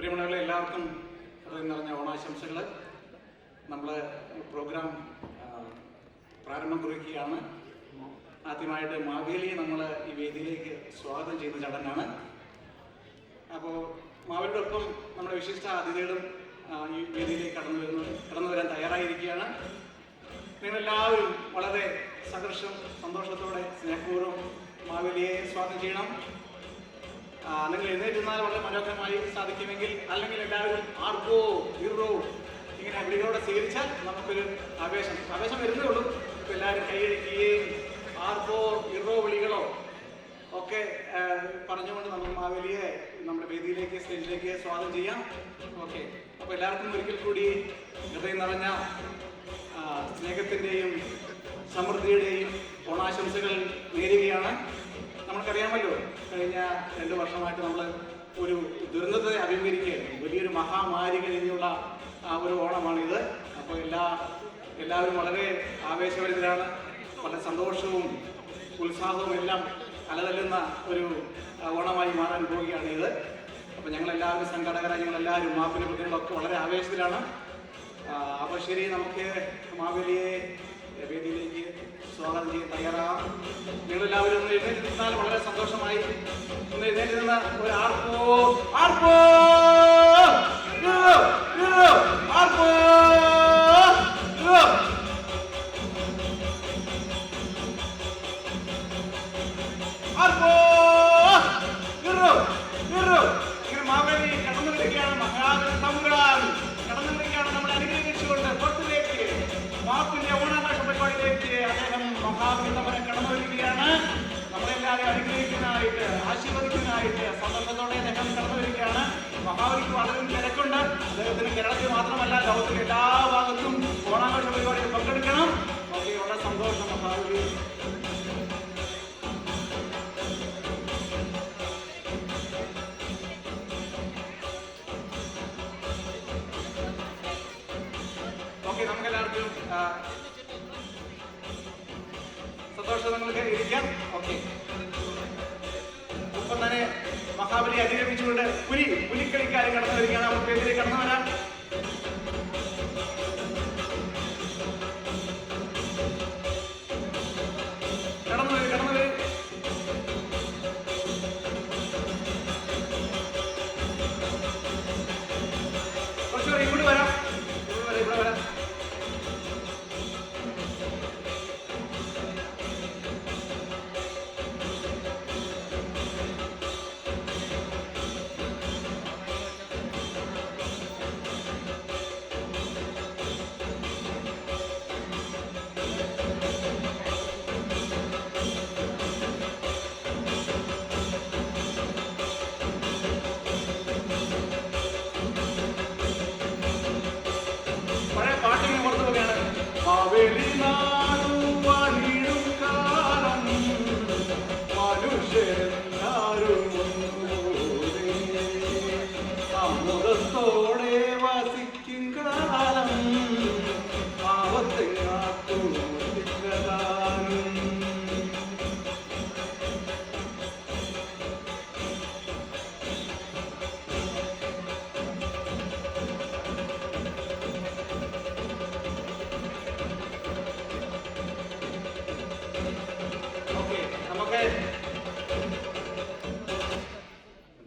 പ്രിയമുള്ളവരെ എല്ലാവർക്കും ഹൃദയം നിറഞ്ഞ ഓണാശംസകൾ. നമ്മൾ പ്രോഗ്രാം പ്രാരംഭം കുറിക്കുകയാണ്. ആദ്യമായിട്ട് മാവേലിയെ നമ്മൾ ഈ വേദിയിലേക്ക് സ്വാഗതം ചെയ്യുന്ന ചടങ്ങാണ്. അപ്പോൾ മാവേലിയുടെ ഒപ്പം നമ്മുടെ വിശിഷ്ട അതിഥികളും ഈ വേദിയിലേക്ക് കടന്നു വരാൻ തയ്യാറായിരിക്കുകയാണ്. നിങ്ങളെല്ലാവരും വളരെ സംഘർഷം സന്തോഷത്തോടെ സ്നേഹപൂർവ്വം മാവേലിയെ സ്വാഗതം ചെയ്യണം. നിങ്ങൾ എഴുന്നേറ്റുന്നാൽ വളരെ മനോഹരമായി സാധിക്കുമെങ്കിൽ, അല്ലെങ്കിൽ എല്ലാവരും ആർക്കോ ഇറോ ഇങ്ങനെ വിളികളോടെ സ്വീകരിച്ചാൽ നമുക്കൊരു ആവേശം വരുന്നേ ഉള്ളൂ. ഇപ്പോൾ എല്ലാവരും കൈയടിക്കുകയും ആർക്കോ ഇറോ വിളികളോ ഒക്കെ പറഞ്ഞുകൊണ്ട് നമുക്ക് മാവേലിയെ നമ്മുടെ വേദിയിലേക്ക് സ്റ്റേജിലേക്ക് സ്വാഗതം ചെയ്യാം. ഓക്കെ, അപ്പോൾ എല്ലാവർക്കും ഒരിക്കൽ കൂടി ഹൃദയം നിറഞ്ഞ സ്നേഹത്തിൻ്റെയും സമൃദ്ധിയുടെയും ഓണാശംസകൾ നേരുകയാണ്. നമുക്കറിയാമല്ലോ, കഴിഞ്ഞ 2 വർഷമായിട്ട് നമ്മൾ ഒരു ദുരന്തത്തെ അഭിമുഖീകരിക്കുകയായിരുന്നു. വലിയൊരു മഹാമാരി കഴിഞ്ഞുള്ള ഒരു ഓണമാണിത്. അപ്പോൾ എല്ലാവരും വളരെ ആവേശഭരിതരാണ്. വളരെ സന്തോഷവും ഉത്സാഹവും എല്ലാം അലതല്ലുന്ന ഒരു ഓണമായി മാറാൻ പോവുകയാണ് ഇത്. അപ്പോൾ ഞങ്ങളെല്ലാവരും സംഘാടകരായി ഞങ്ങളെല്ലാവരും മാപ്പിൻ്റെ പ്രതിനിധികളൊക്കെ വളരെ ആവേശത്തിലാണ്. അപ്പോൾ ശരി, നമുക്ക് മാവേലിയെ വേദിയിലേക്ക് സ്വാഗതം ചെയ്യാൻ തയ്യാറാകാം. നിങ്ങളെല്ലാവരും ഒന്ന് എഴുന്നേറ്റ് നിന്നാൽ വളരെ സന്തോഷമായി. ഒന്ന് എഴുന്നേറ്റ് നിന്ന് ഒരു ആർപ്പോ ആർപ്പോ ആർപ്പോ ആർപ്പോ ഇങ്ങനെ മാവേലി കടന്നു വരികയാണ്. മഹാതമ്പുരാൻ കടന്നു വരികയാണ്. നമ്മളെ അനുഗ്രഹിച്ചുകൊണ്ട് പുറത്തിലേക്ക് മാപ്പിന്റെ ഓണാഘോഷ പരിപാടിയിലേക്ക് അദ്ദേഹം മഹാബലിതമ്പുരാൻ കടന്നു വരികയാണ്. നമ്മളെല്ലാവരും അനുഗ്രഹിക്കാനായിട്ട്, ആശീർവദിക്കാനായിട്ട് സന്തോഷത്തോടെ അദ്ദേഹം കടന്നു വരികയാണ്. മഹാബലിക്ക് വളരെ തിരക്കുണ്ട്. അദ്ദേഹത്തിന് കേരളത്തിൽ മാത്രമല്ല, ലോകത്തിന്റെ എല്ലാ ഭാഗത്തും ഓണാഘോഷ പരിപാടിയിൽ പങ്കെടുക്കണം. ഒക്കെ വളരെ സന്തോഷം. മഹാബലി നമുക്കെല്ലാവർക്കും സന്തോഷം. നിങ്ങൾക്ക് ഇരിക്കാം. ഓക്കെ, ഒപ്പം തന്നെ മഹാബലി അധികരിച്ചുകൊണ്ട് പുലിക്കളിക്കാരും കടന്നു വരികയാണ്. നമുക്ക് എതിരെ കടന്നു വരാം. കടന്നു വരും. കുറച്ചുകൂടെ ഇങ്ങോട്ട് വരാം. ഇവിടെ വരാം. അമൃതത്തോടെ വസിക്കും കാലം ആവത്തെങ്ങാത്തും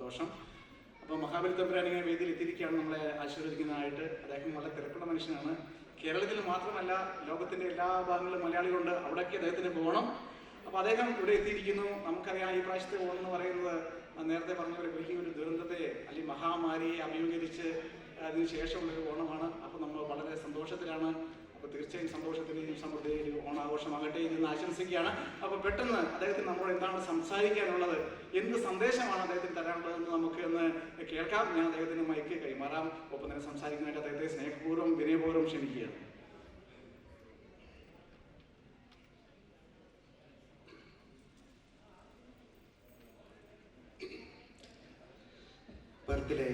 ദോഷം. അപ്പോൾ മഹാബലി തമ്പുരാൻ ഇങ്ങനെ വേദിയിൽ എത്തിയിരിക്കുകയാണ് നമ്മളെ ആശീർവദിക്കുന്നതായിട്ട്. അദ്ദേഹം വളരെ തിരക്കുള്ള മനുഷ്യനാണ്. കേരളത്തിൽ മാത്രമല്ല, ലോകത്തിന്റെ എല്ലാ ഭാഗങ്ങളിലും മലയാളികളുണ്ട്. അവിടേക്ക് അദ്ദേഹത്തിന് പോകണം. അപ്പോൾ അദ്ദേഹം ഇവിടെ എത്തിയിരിക്കുന്നു. നമുക്കറിയാം, ഈ പ്രാവശ്യത്തെ ഓണം എന്ന് പറയുന്നത് നേരത്തെ പറഞ്ഞ പോലെ വലിയൊരു ദുരന്തത്തെ അല്ലെങ്കിൽ മഹാമാരിയെ അഭിമുഖീകരിച്ച് അതിന് ശേഷമുള്ളൊരു ഓണമാണ്. അപ്പോൾ നമ്മൾ വളരെ സന്തോഷത്തിലാണ്. അപ്പോൾ തീർച്ചയായും സന്തോഷത്തിൻ്റെയും സമൃദ്ധിയിലും ഓണാഘോഷമാകട്ടെ എന്ന് ആശംസിക്കുകയാണ്. അപ്പോൾ പെട്ടെന്ന് അദ്ദേഹത്തിന് നമ്മളോട് എന്താണ് സംസാരിക്കാനുള്ളത്, എന്ത് സന്ദേശമാണ് അദ്ദേഹത്തിന് തരാനുള്ളതെന്ന് നമുക്ക് ഒന്ന് കേൾക്കാം. ഞാൻ അദ്ദേഹത്തിന് മൈക്ക് കൈമാറാം. ഒപ്പം തന്നെ സംസാരിക്കാനായിട്ട് അദ്ദേഹത്തെ സ്നേഹപൂർവ്വം വിനയപൂർവ്വം ക്ഷണിക്കുകയാണ്. പെർത്തിലെ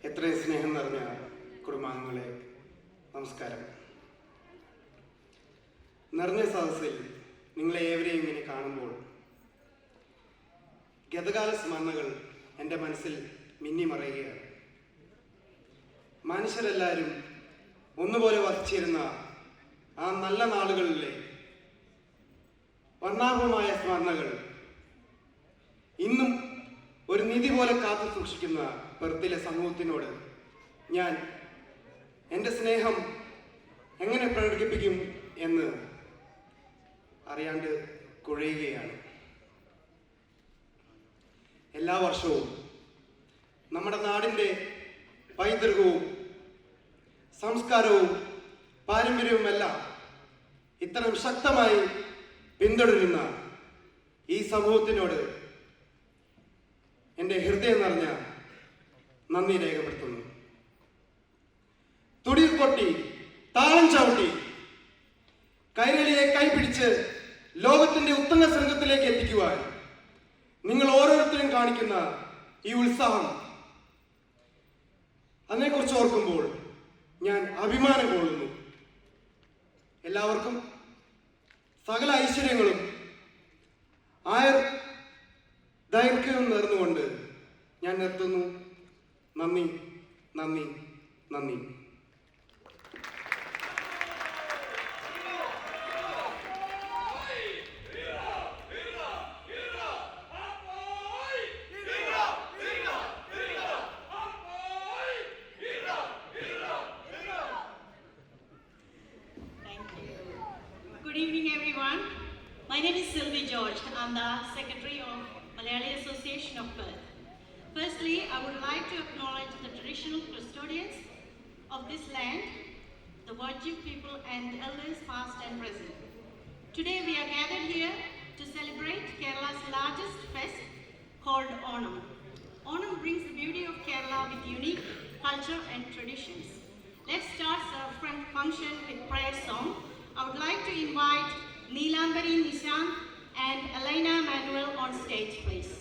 എത്രയും സ്നേഹം നിറഞ്ഞ കുടുംബാംഗങ്ങളെ നമസ്കാരം. നിറഞ്ഞ സദസ്സിൽ നിങ്ങളെ ഏവരെയും ഇങ്ങനെ കാണുമ്പോൾ ഗതകാല സ്മരണകൾ എൻ്റെ മനസ്സിൽ മിന്നിമറയുകയാണ്. മനുഷ്യരെല്ലാവരും ഒന്നുപോലെ വസിച്ചിരുന്ന ആ നല്ല നാളുകളിലെ വർണ്ണാഭമായ സ്മരണകൾ ഇന്നും ഒരു നിധി പോലെ കാത്തു സൂക്ഷിക്കുന്ന പെർത്തിലെ സമൂഹത്തിനോട് ഞാൻ എൻ്റെ സ്നേഹം എങ്ങനെ പ്രകടിപ്പിക്കും എന്ന് അറിയാണ്ട് കുഴയുകയാണ്. എല്ലാ വർഷവും നമ്മുടെ നാടിൻ്റെ പൈതൃകവും സംസ്കാരവും പാരമ്പര്യവുമെല്ലാം ഇത്തരം ശക്തമായി പിന്തുടരുന്ന ഈ സമൂഹത്തിനോട് എൻ്റെ ഹൃദയം നിറഞ്ഞ നന്ദി രേഖപ്പെടുത്തുന്നു. തുടിയിൽ കൊട്ടി താളം ചവിട്ടി കൈരളിയെ കൈപിടിച്ച് ലോകത്തിന്റെ ഉത്തമ ശൃംഗത്തിലേക്ക് എത്തിക്കുവാൻ നിങ്ങൾ ഓരോരുത്തരും കാണിക്കുന്ന ഈ ഉത്സാഹം, അതിനെക്കുറിച്ച് ഓർക്കുമ്പോൾ ഞാൻ അഭിമാനം കൊള്ളുന്നു. എല്ലാവർക്കും സകല ഐശ്വര്യങ്ങളും ദൈർഘ്യവും നേർന്നുകൊണ്ട് ഞാൻ നിർത്തുന്നു. നന്ദി, നന്ദി, നന്ദി. Good evening, everyone. My name is Sylvie George. I'm the Secretary of Malayali Association of Perth. Firstly, I would like to acknowledge the traditional custodians of this land, the Wajib people and elders past and present. Today we are gathered here to celebrate Kerala's largest fest called Onam. Onam brings the beauty of Kerala with unique culture and traditions. Let's start our function with prayer song. I would like to invite Neelambari Nishan and Elena Manuel on stage, please.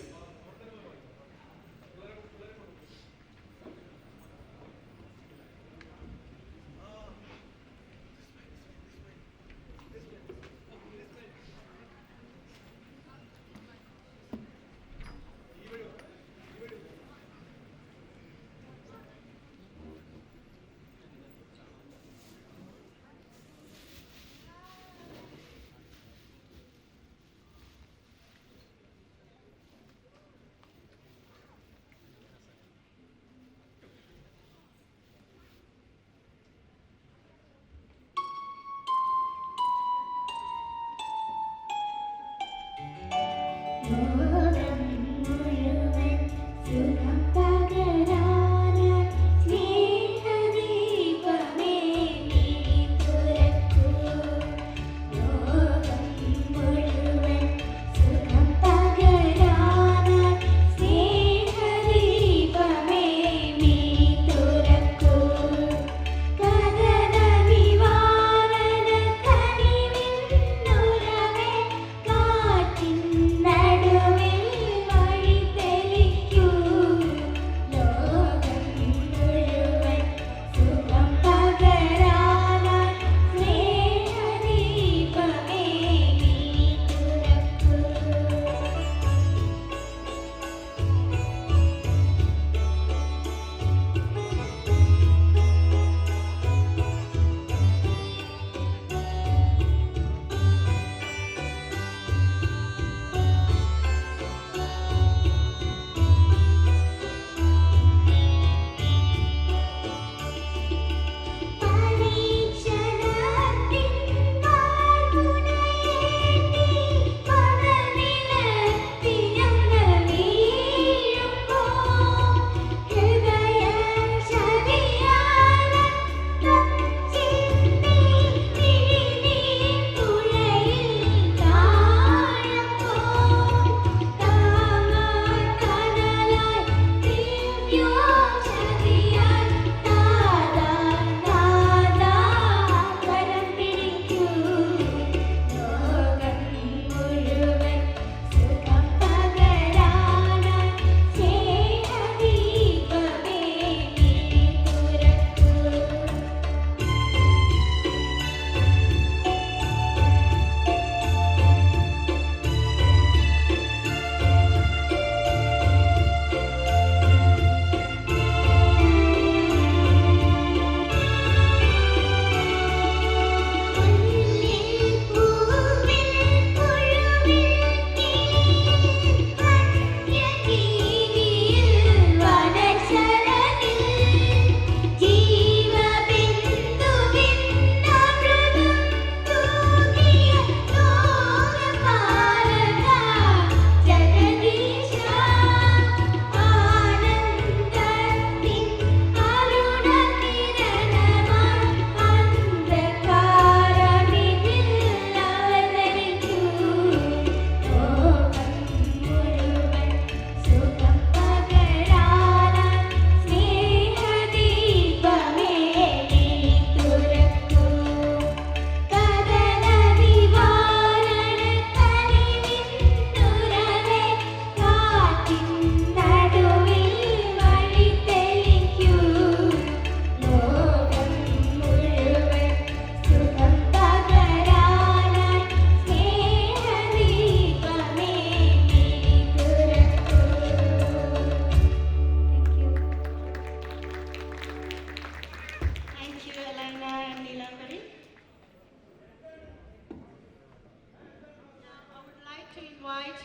invite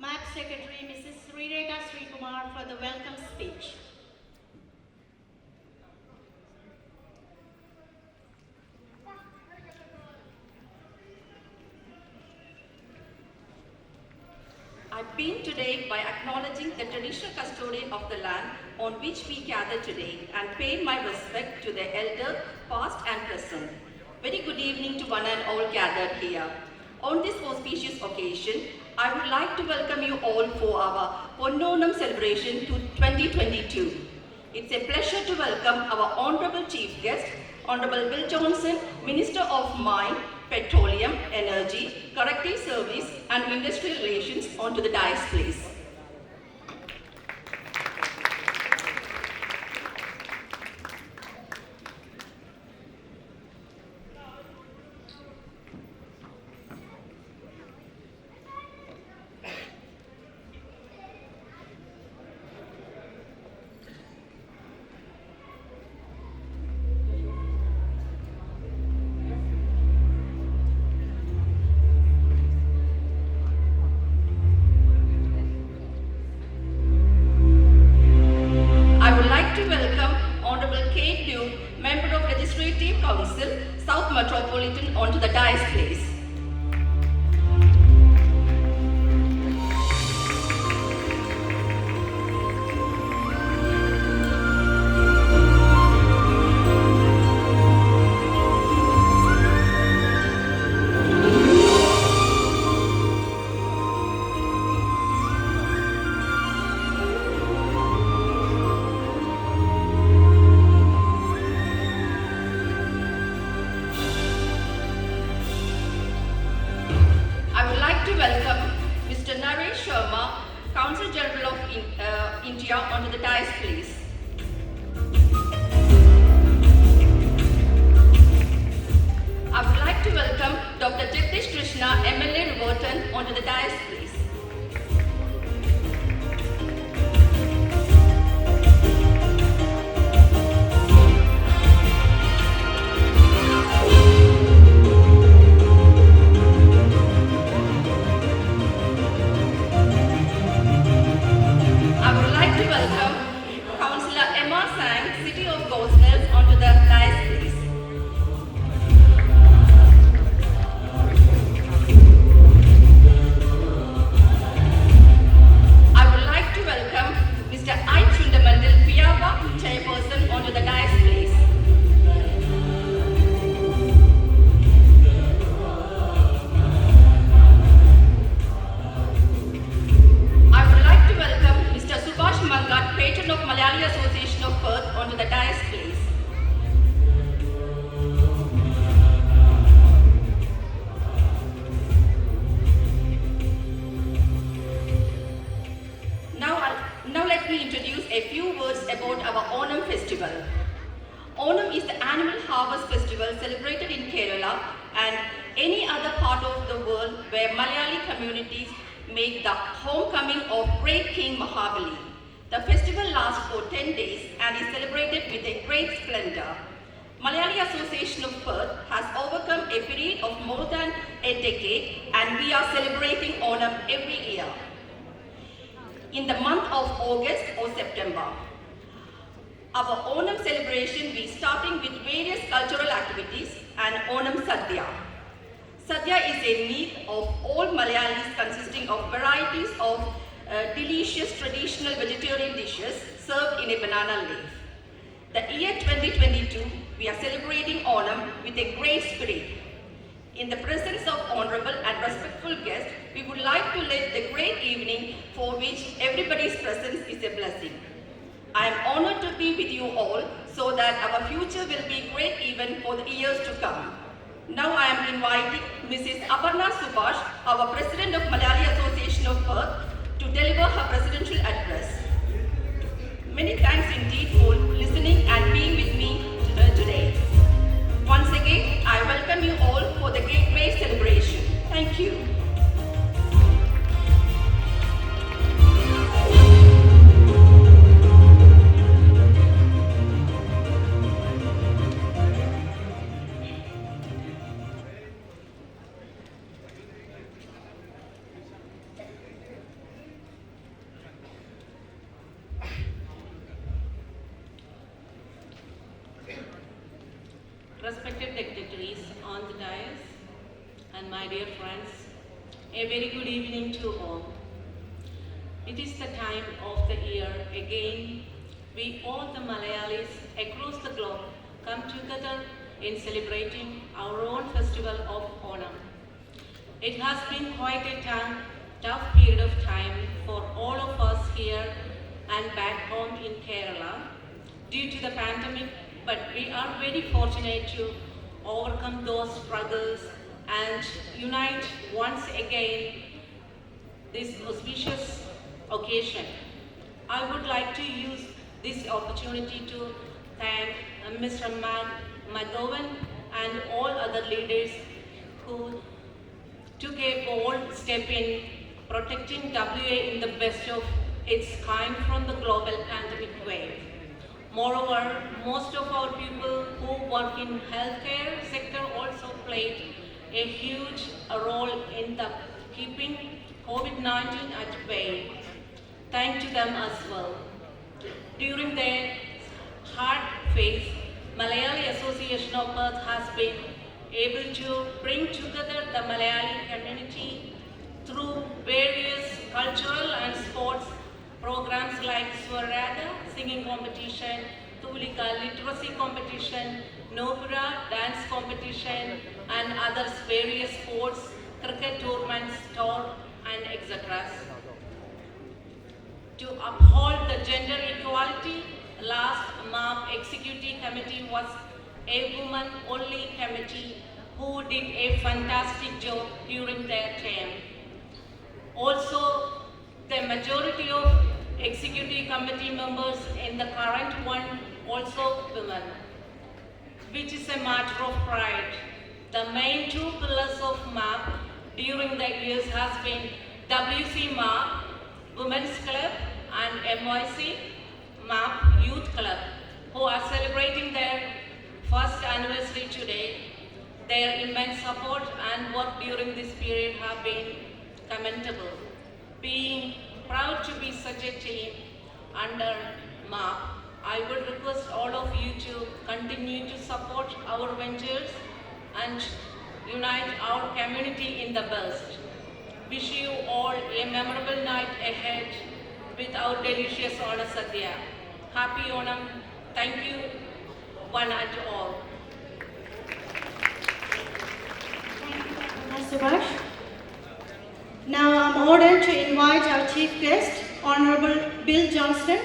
MAP Secretary Mrs. Srireka Srikumar for the welcome speech. I begin today by acknowledging the traditional custodian of the land on which we gather today and pay my respect to the elders, past and present. Very good evening to one and all gathered here. On this auspicious occasion, I would like to welcome you all for our Onam celebration to 2022. It's a pleasure to welcome our Honorable Chief Guest, Honorable Bill Johnson, Minister of Mine, Petroleum, Energy, Corrective Service and Industrial Relations onto the dais, please. Metropolitan onto the dais, please. India onto the dais, please. I would like to welcome Dr. Jagdish Krishna, MLA Riverton, onto the dais, please. Patron of Malayali Association of Perth onto the dais, please. Now let me introduce a few words about our Onam festival. Onam is the annual harvest festival celebrated in Kerala and any other part of the world where Malayali communities make the homecoming of great King Mahabali. The festival lasts for 10 days and is celebrated with a great splendor. Malayali Association of Perth has overcome a period of more than a decade and we are celebrating Onam every year in the month of August or September. Our Onam celebration will be starting with various cultural activities and Onam Sadhya. Sadhya is a meal of all Malayalis consisting of varieties of delicious traditional vegetarian dishes served in a banana leaf. The year 2022, we are celebrating Onam with a great spirit. In the presence of honorable and respectful guests, we would like to lead the great evening for which everybody's presence is a blessing. I am honored to be with you all so that our future will be great even for the years to come. Now I am inviting Mrs. Aparna Subhash, our President of Malayali Association of Perth, to deliver her presidential address. Many thanks indeed for listening and being with me today. Once again, I welcome you all for the Gateway celebration. Thank you. respected dignitaries on the dais, and my dear friends, a very good evening to all. It is the time of the year again. We all the Malayalis across the globe come together in celebrating our own festival of Onam. It has been quite a tough period of time for all of us here and back home in Kerala due to the pandemic, but we are very fortunate to overcome those struggles and unite once again this auspicious occasion. I would like to use this opportunity to thank Mr. McGowan and all other leaders who took a bold step in protecting WA in the best of its kind from the global pandemic wave. Moreover, most of our people who work in healthcare sector also played a huge role in the keeping COVID-19 at bay. Thank to them as well. During their hard phase, Malayali Association of Perth has been able to bring together the Malayali community through various cultural and sports programs like Swarada, singing competition, Tulika, literacy competition, Nopura, dance competition, and others various sports, cricket tournaments, tour, and etc. To uphold the gender equality, last MAP Executive Committee was a woman-only committee who did a fantastic job during their term. Also, the majority of Executive Committee members in the current one also women, which is a matter of pride. The main two pillars of MAP during the years has been WC MAP, Women's Club, and MYC MAP Youth Club, who are celebrating their first anniversary today. Their immense support and work during this period have been commendable. Being proud to be such a team under MAP, I would request all of you to continue to support our ventures and unite our community in the best. Wish you all a memorable night ahead with our delicious Ona Sadhya. Happy Onam. Thank you, one and all. Thank you, Subhash. Now I'm ordered to invite our chief guest, Honorable Bill Johnston,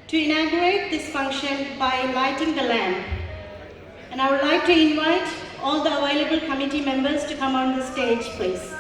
to inaugurate this function by lighting the lamp. And I would like to invite all the available committee members to come on the stage, please.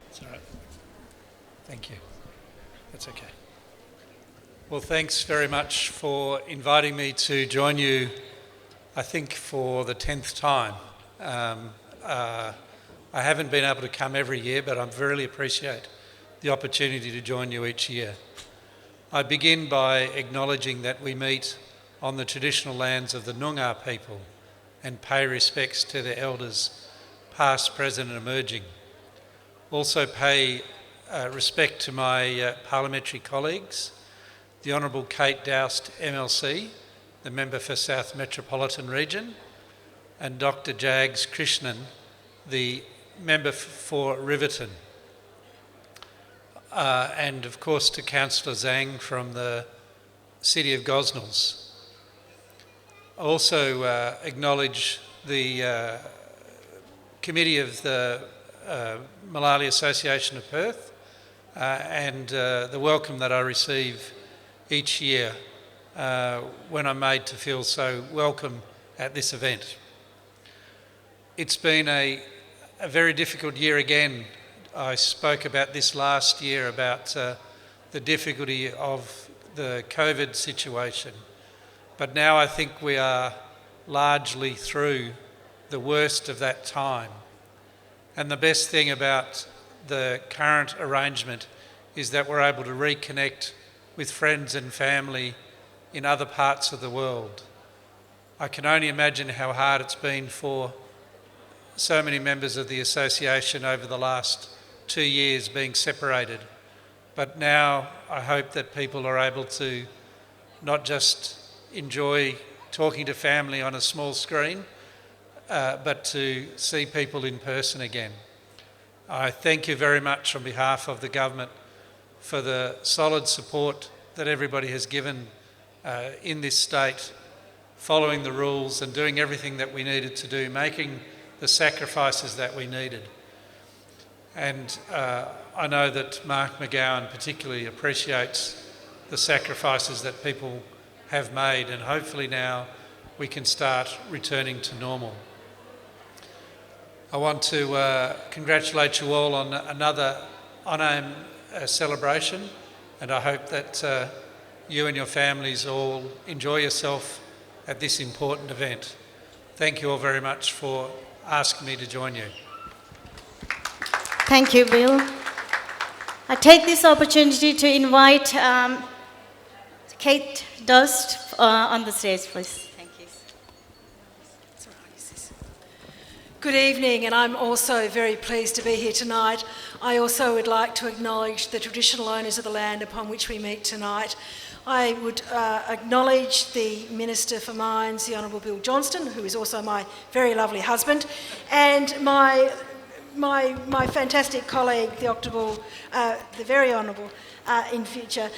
It's all right. Thank you. That's okay. Well, thanks very much for inviting me to join you, I think, for the 10th time. I haven't been able to come every year, but I really appreciate the opportunity to join you each year. I begin by acknowledging that we meet on the traditional lands of the Noongar people and pay respects to their elders, past, present and emerging. Also pay respect to my parliamentary colleagues, the Honourable Kate Doust MLC, the Member for South Metropolitan Region, and Dr Jags Krishnan, the Member for Riverton. And of course to Councillor Zhang from the City of Gosnells. I also acknowledge the committee of the Malayali Association of Perth and the welcome that I receive each year when I'm made to feel so welcome at this event. It's been a very difficult year again. I spoke about this last year, about the difficulty of the COVID situation. But now I think we are largely through the worst of that time. And the best thing about the current arrangement is that we're able to reconnect with friends and family in other parts of the world. I can only imagine how hard it's been for so many members of the association over the last 2 years being separated. But now I hope that people are able to not just enjoy talking to family on a small screen, but to see people in person again. I thank you very much on behalf of the government for the solid support that everybody has given in this state, following the rules and doing everything that we needed to do, making the sacrifices that we needed. And I know that Mark McGowan particularly appreciates the sacrifices that people have made, and hopefully now we can start returning to normal. I want to congratulate you all on another Onam celebration, and I hope that you and your families all enjoy yourself at this important event. Thank you all very much for asking me to join you. Thank you, Bill. I take this opportunity to invite Kate Doust on the stage, please. Thank you. Good evening, and I'm also very pleased to be here tonight. I also would like to acknowledge the traditional owners of the land upon which we meet tonight. I would acknowledge the Minister for Mines, the Honourable Bill Johnston, who is also my very lovely husband, and my fantastic colleague, the very Honourable, in future,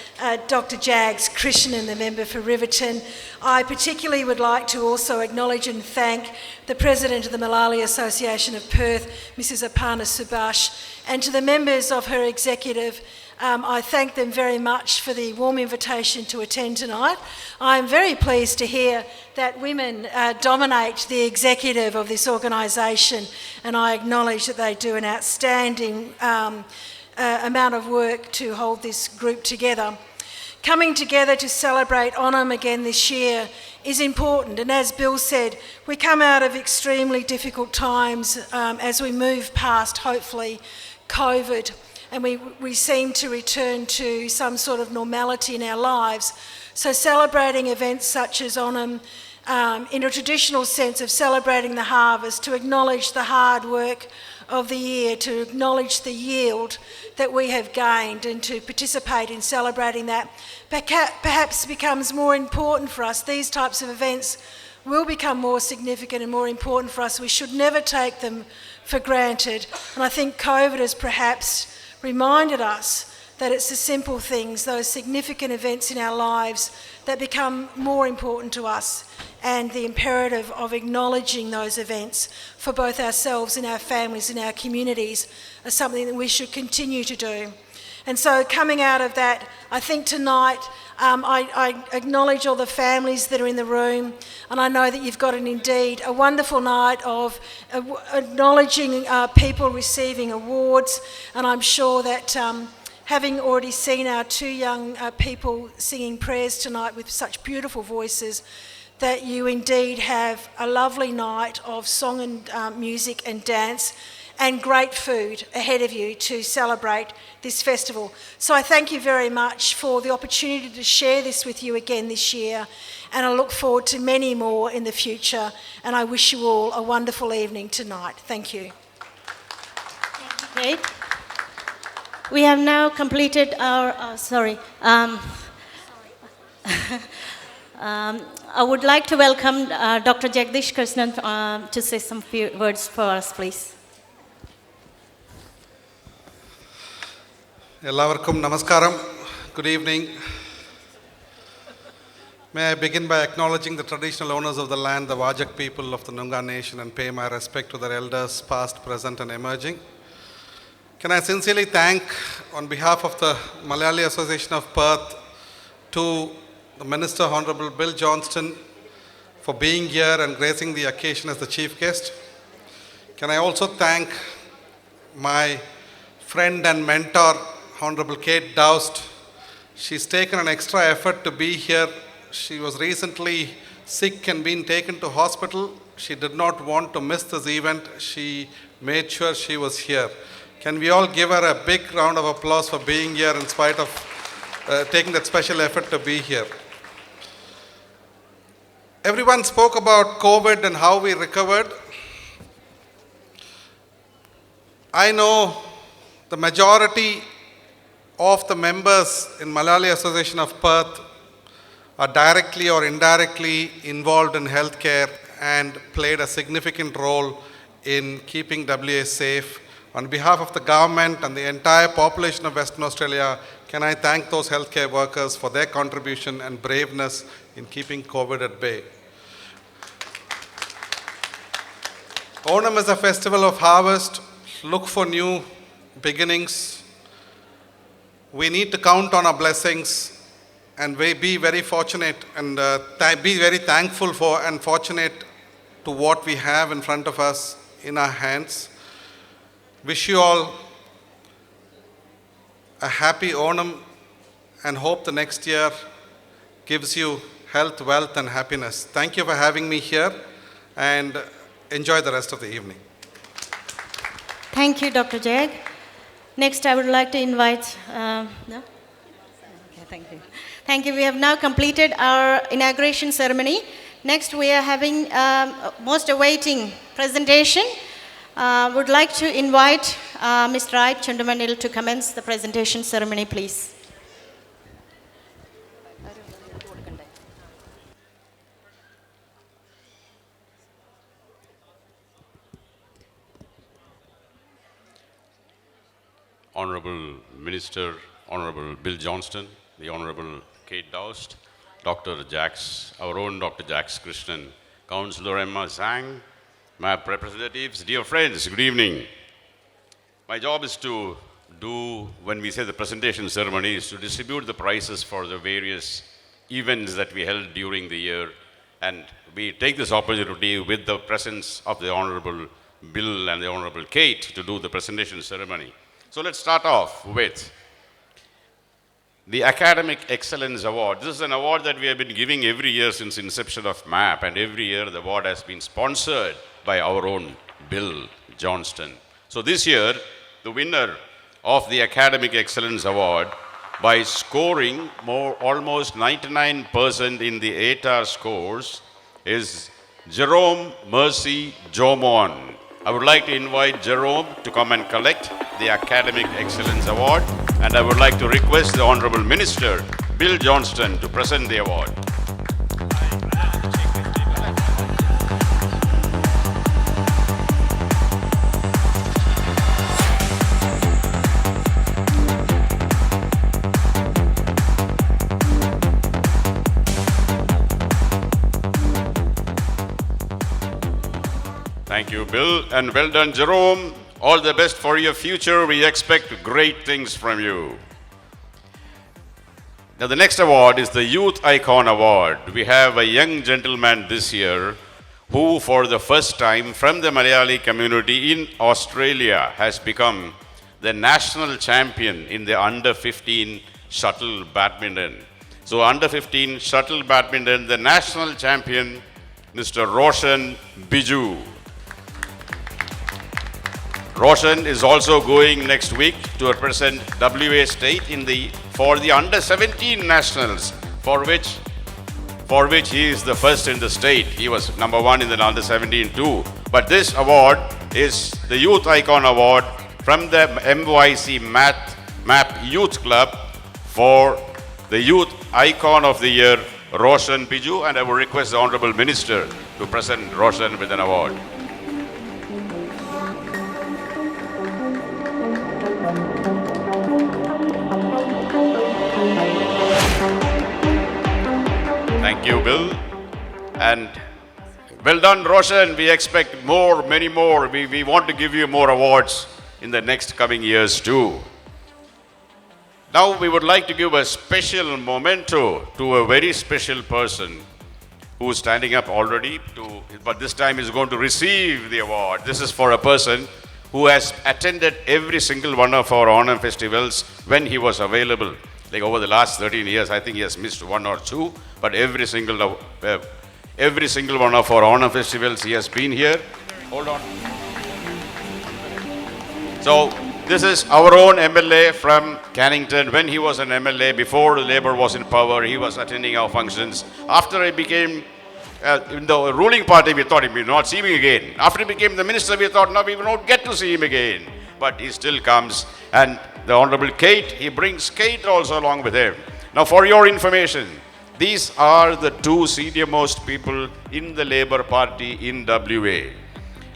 Dr Jags Krishnan, the Member for Riverton. I particularly would like to also acknowledge and thank the President of the Malayali Association of Perth, Mrs Aparna Subhash, and to the members of her executive. I thank them very much for the warm invitation to attend tonight. I'm very pleased to hear that women dominate the executive of this organisation, and I acknowledge that they do an outstanding amount of work to hold this group together. Coming together to celebrate Onam again this year is important, and as Bill said, we come out of extremely difficult times as we move past, hopefully, COVID, and we seem to return to some sort of normality in our lives. So celebrating events such as Onam, in a traditional sense of celebrating the harvest, to acknowledge the hard work of the year, to acknowledge the yield that we have gained and to participate in celebrating that, perhaps becomes more important for us. These types of events will become more significant and more important for us. We should never take them for granted. And I think COVID has perhaps reminded us that it's the simple things, those significant events in our lives, that become more important to us, and the imperative of acknowledging those events for both ourselves and our families and our communities are something that we should continue to do. And so coming out of that, I think tonight I acknowledge all the families that are in the room, and I know that you've got indeed a wonderful night of acknowledging people receiving awards, and I'm sure that having already seen our two young people singing prayers tonight with such beautiful voices, that you indeed have a lovely night of song and music and dance and great food ahead of you to celebrate this festival. So I thank you very much for the opportunity to share this with you again this year, and I look forward to many more in the future, and I wish you all a wonderful evening tonight. Thank you. Great. We have now completed our, I would like to welcome Dr. Jagdish Krishnan to say some few words for us, please. Ellavarkum namaskaram. Good evening. May I begin by acknowledging the traditional owners of the land, the Wajak people of the Noongar nation, and pay my respect to their elders, past, present, and emerging. Can I sincerely thank, on behalf of the Malayali Association of Perth, to the Minister, Honorable Bill Johnston, for being here and gracing the occasion as the chief guest. Can I also thank my friend and mentor, Honorable Kate Doust. She's taken an extra effort to be here. She was recently sick and been taken to hospital. She did not want to miss this event. She made sure she was here. Can we all give her a big round of applause for being here in spite of taking that special effort to be here. Everyone spoke about COVID and how we recovered. I know the majority of the members in Malayali Association of Perth are directly or indirectly involved in healthcare and played a significant role in keeping WA safe. On behalf of the government and the entire population of Western Australia, can I thank those healthcare workers for their contribution and braveness in keeping COVID at bay. Onam is a festival of harvest. Look for new beginnings. We need to count on our blessings and be very fortunate and be very thankful for and fortunate to what we have in front of us in our hands. Wish you all a happy Onam and hope the next year gives you health, wealth, and happiness. Thank you for having me here, and enjoy the rest of the evening. Thank you, Dr. Jag. Next, I would like to invite, no? Okay, thank you. Thank you. We have now completed our inauguration ceremony. Next, we are having most awaiting presentation. Would like to invite Mr. Rai Chundamanil to commence the presentation ceremony, please. Honorable Minister, Honorable Bill Johnston, the Honorable Kate Doust, Dr. Jax, our own Dr. Jax Krishnan, Councillor Emma Zhang, my representatives, dear friends, good evening. My job is to do, when we say the presentation ceremony, is to distribute the prizes for the various events that we held during the year. And we take this opportunity with the presence of the Honorable Bill and the Honorable Kate to do the presentation ceremony. So let's start off with the Academic Excellence Award. This is an award that we have been giving every year since inception of MAP, and every year the award has been sponsored by our own Bill Johnston. So this year, the winner of the Academic Excellence Award, by scoring almost 99% in the ATAR scores, is Jerome Mercy Jomon. I would like to invite Jerome to come and collect the Academic Excellence Award, and I would like to request the Honorable Minister, Bill Johnston, to present the award. Thank you, Bill, and well done, Jerome. All the best for your future. We expect great things from you. Now, the next award is the Youth Icon Award. We have a young gentleman this year who, for the first time from the Malayali community in Australia, has become the national champion in the under-15 shuttle badminton. So, under-15 shuttle badminton, the national champion, Mr. Roshan Biju. Roshan is also going next week to represent WA State for the under-17 nationals, for which he is the first in the state. He was number 1 in the under-17 too. But this award is the Youth Icon Award from the MYC MAP Youth Club for the Youth Icon of the Year, Roshan Biju, and I will request the Honorable Minister to present Roshan with an award. Thank you, Bill. And well done, Roshan. We expect more, many more. We want to give you more awards in the next coming years too. Now we would like to give a special memento to a very special person who is standing up already, but this time is going to receive the award. This is for a person who has attended every single one of our Onam festivals when he was available. Like over the last 13 years, I think he has missed 1 or 2, but every single one of our Onam festivals he has been here. Hold on. So this is our own MLA from Cannington. When he was an MLA, before the Labour was in power, he was attending our functions. After he became in the ruling party, we thought we would not see him again. After he became the minister, we thought, no, we will not get to see him again. But he still comes. And the Honorable Kate, he brings Kate also along with him. Now, for your information, these are the 2 senior-most people in the Labour Party in WA.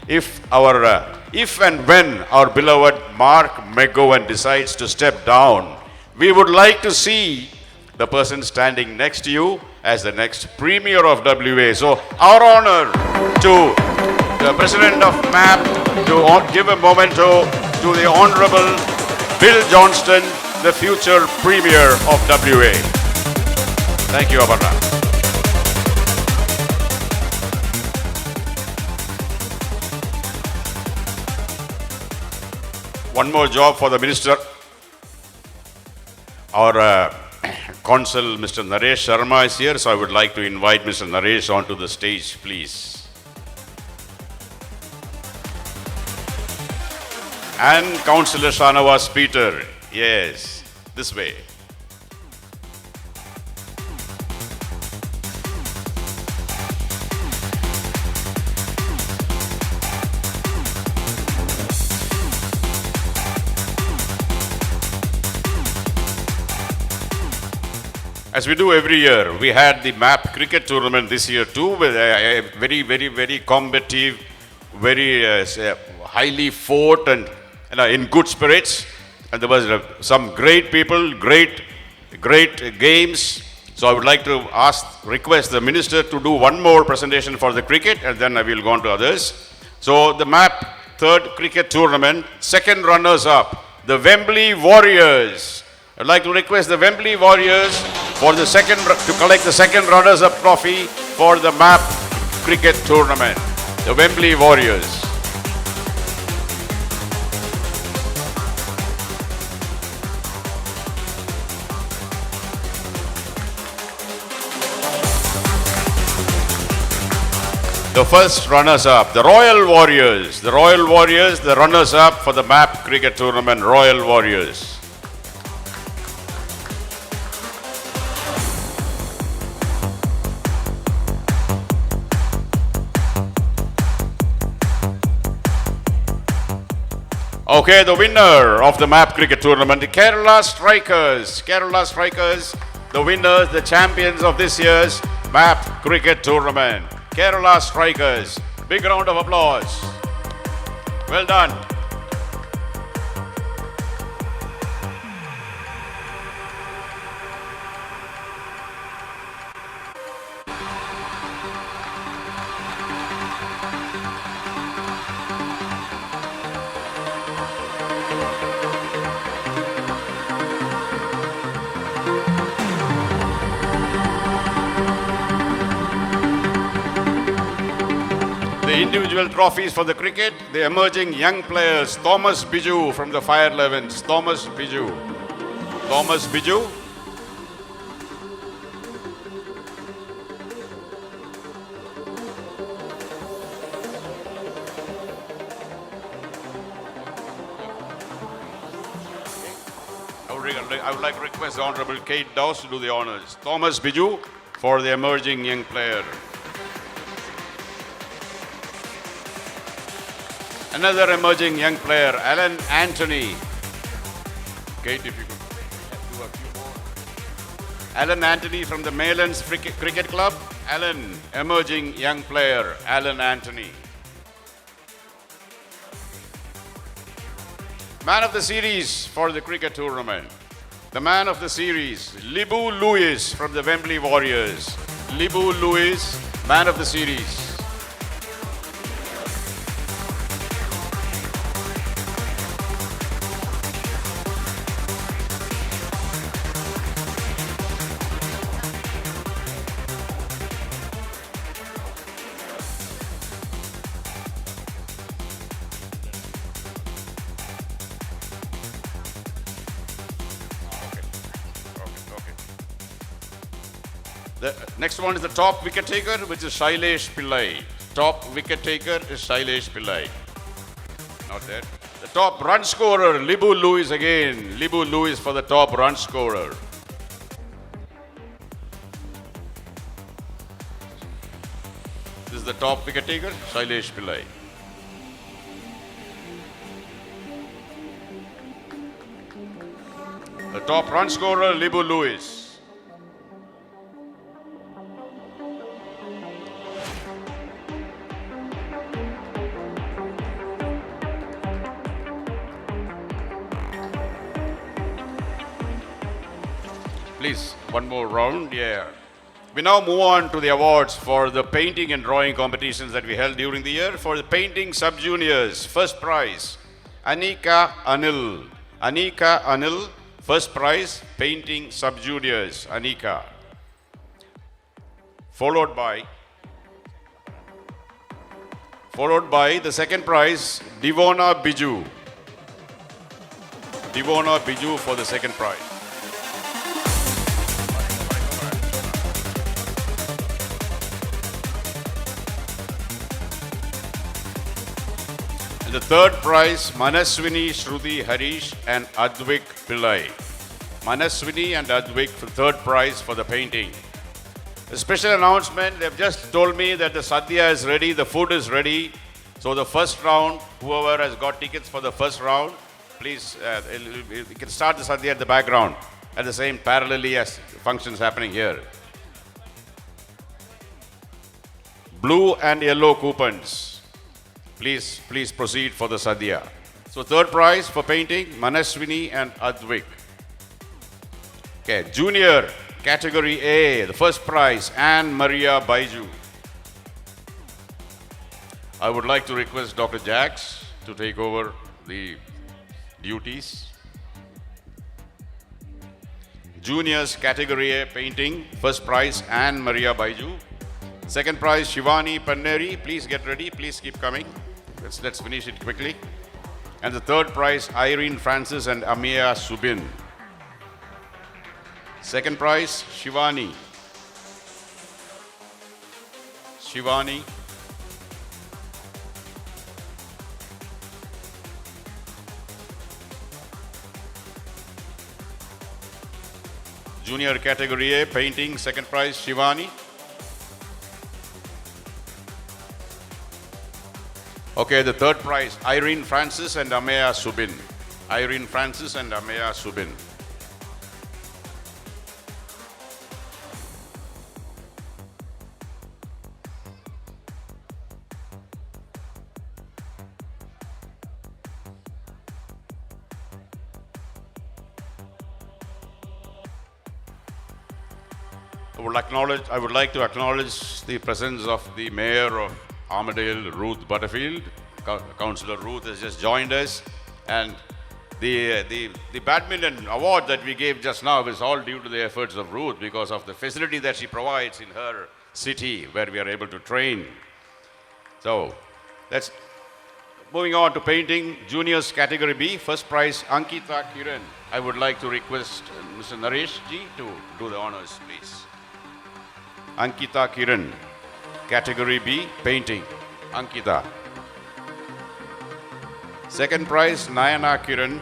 If and when our beloved Mark McGowan decides to step down, we would like to see the person standing next to you as the next Premier of WA. So, our honor to the President of MAP to give a memento to the Honorable Bill Johnston, the future Premier of WA. Thank you, Aparna. One more job for the Minister. Our Consul, Mr. Naresh Sharma is here, so I would like to invite Mr. Naresh onto the stage, please. And Councillor Shanawaz Peter, yes, this way. As we do every year, we had the MAP cricket tournament this year too, with a very, very, very combative, very highly fought and in good spirits. And there was some great people, great games. So I would like to request the Minister to do one more presentation for the cricket, and then I will go on to others. So the MAP 3rd cricket tournament, 2nd runners-up, the Wembley Warriors. I'd like to request the Wembley Warriors to collect the 2nd runners-up trophy for the MAP cricket tournament. The Wembley Warriors. The first runners-up, the Royal Warriors. The Royal Warriors, the runners-up for the MAP cricket tournament, Royal Warriors. Okay, the winner of the MAP cricket tournament, the Kerala Strikers. Kerala Strikers, the winners, the champions of this year's MAP cricket tournament. Kerala Strikers. Big round of applause. Well done. individual trophies for the cricket, the emerging young players, Thomas Biju from the Fire 11s. Thomas Biju. Thomas Biju. I would like to request the Honorable Kate Dawes to do the honors. Thomas Biju for the emerging young player. Another emerging young player, Alan Anthony. Kate, if you could do a few more. Alan Anthony from the Maylands Cricket Club. Alan, emerging young player, Alan Anthony. Man of the series for the cricket tournament. The man of the series, Libu Lewis from the Wembley Warriors. Libu Lewis, man of the series. The next one is the top wicket taker, which is Shailesh Pillai. Top wicket taker is Shailesh Pillai. Not there. The top run scorer, Libu Lewis again. Libu Lewis for the top run scorer. This is the top wicket taker, Shailesh Pillai. The top run scorer, Libu Lewis. Please, one more round, yeah. We now move on to the awards for the painting and drawing competitions that we held during the year. For the painting sub-juniors, first prize, Anika Anil. Anika Anil, first prize, painting sub-juniors, Anika. Followed by the second prize, Divona Biju. Divona Biju for the second prize. And the third prize, Manaswini, Shruti, Harish and Advik Pillai. Manaswini and Advik for third prize for the painting. A special announcement, they've just told me that the sadhya is ready, the food is ready. So the first round, whoever has got tickets for the first round, please, you can start the sadhya at the background at the same parallelly as functions happening here. Blue and yellow coupons. Please proceed for the sadhya. So third prize for painting, Manaswini and Advik. Okay, junior category A, the first prize, Anne Maria Baiju. I would like to request Dr. Jax to take over the duties. Juniors category A, painting, first prize, Anne Maria Baiju. Second prize, Shivani Panneri. Please get ready. Please keep coming. Let's finish it quickly. And the third prize, Irene Francis and Amia Subin. Second prize, Shivani. Shivani. Junior category A, painting, second prize, Shivani. Okay, the third prize, Irene Francis and Amaya Subin. Irene Francis and Amaya Subin. I would like to acknowledge the presence of the Mayor of Armadale, Ruth Butterfield. Councillor Ruth has just joined us, and the badminton award that we gave just now is all due to the efforts of Ruth because of the facility that she provides in her city where we are able to train. So That's moving on to painting, juniors category B. First prize, Ankita Kiran. I would like to request Mr. Naresh ji to do the honors, please. Ankita Kiran, category B, painting. Ankita. Second prize, Nayana Kiran.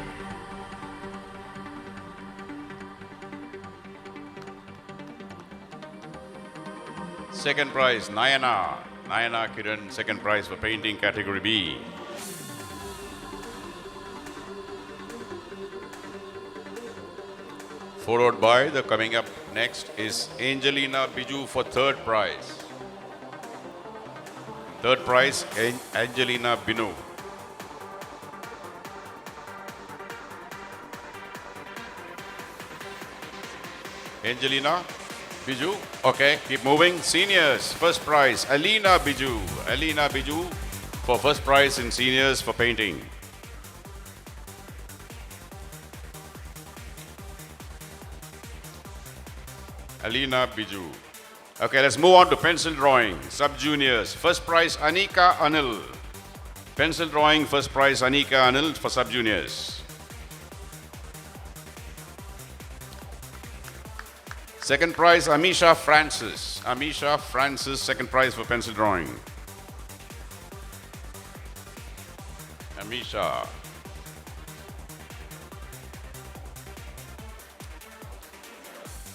Second prize, Nayana Kiran, second prize for painting, category B. Followed by, the coming up next is Angelina Biju for third prize. Third prize, Angelina Binu. Angelina Biju. Okay, keep moving. Seniors, first prize, Alina Biju. Alina Biju for first prize in seniors for painting. Alina Biju. Okay, let's move on to pencil drawing. Sub-juniors. First prize, Anika Anil. Pencil drawing, first prize, Anika Anil for sub-juniors. Second prize, Amisha Francis. Amisha Francis, second prize for pencil drawing. Amisha.